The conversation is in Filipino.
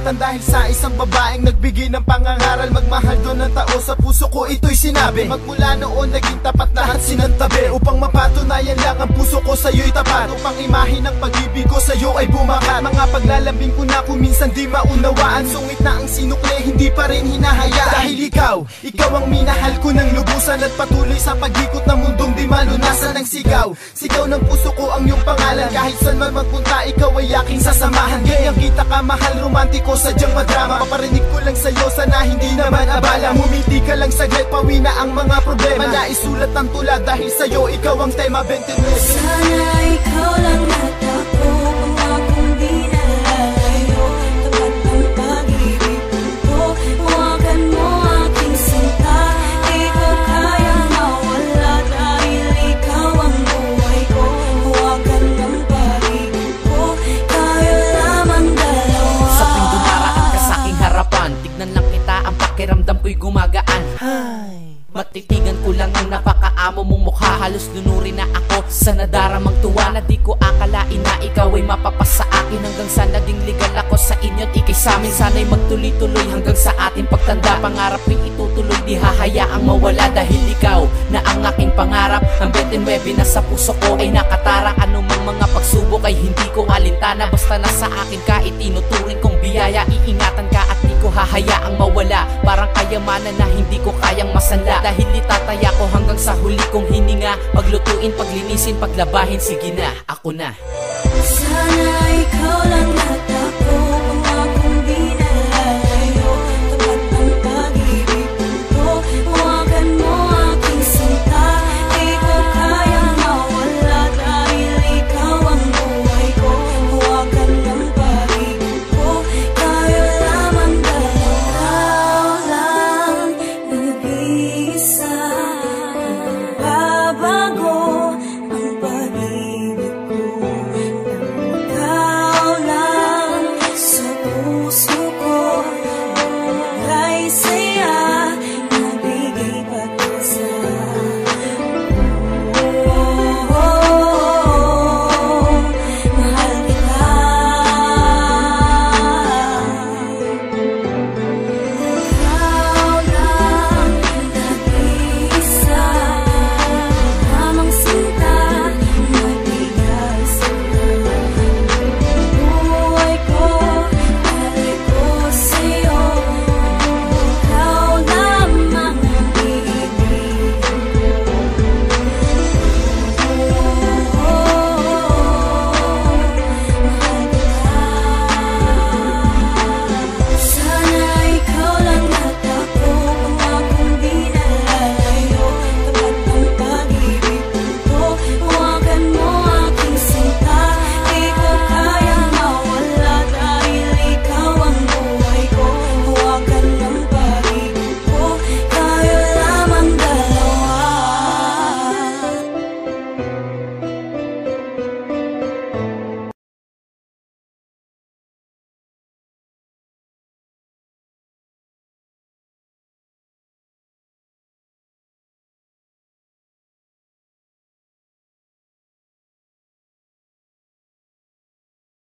nasaktan dahil sa isang babaeng nagbigay ng pangangaral. Magmahal doon ng tao, sa puso ko ito'y sinabi. Magmula noon naging tapat lahat sinantabi, upang mapatunayan lang ang puso ko sa'yo'y tapat. Upang imahe ng pag-ibig ko sa'yo ay bumakat. Mga paglalambing ko na kung minsan di maunawaan, sungit na ang sinukle, hindi pa rin hinahayaan. Dahil ikaw ang minahal ko ng lubusan, at patuloy sa pag-ikot ng mundong di malunasan ng sigaw. Sigaw ng puso ko ang iyong pangalan, kahit saan man magpunta ikaw ay aking sasamahan. Ganyang kita ka mahal, romantiko, sadyang madrama. Paparinig ko lang sa'yo, sana hindi naman abala. Mumiti ka lang saglit, pawi na ang mga problema. Naisulat ang tula dahil sa'yo ikaw ang tema. 29. Sana ikaw lang at ako, pangakong di nalalayo. Tapat ang pag-ibig ko, huwagan mo aking sinta. Di ko kayang mawala dahil ikaw ang buhay ko. Huwagan ng pag-ibig ko, tayo lamang dalawa. Sa tuwing dumaraan ka sa'king harapan, tignan lang kita, ang pakiramdam ko'y gumagaan. Matitigan ko lang ang napakaamo mong mukha, halos lunurin na ako sa nadaramang tuwa. Na di ko akalain na ikaw ay mapapasa akin, hanggang sa naging legal ako sa inyo't ikay samin. Sana'y magtuloy-tuloy hanggang sa ating pagtanda. Pangarap ko'y itutuloy, di hahayaang mawala. Dahil ikaw na ang aking pangarap, ang 29 na sa puso ko ay nakatara. Anumang mga pagsubok ay hindi ko alintana, basta nasa akin ka itinuturing kong biyaya. Iingatan ka at di ko hahayaang mawala, parang kayamanan na hindi ko kayang masanla. Dahil itataya ko hanggang sa huli kong hininga, paglutuin, paglinisin, paglabahin, sige na, ako na. Sana ikaw lang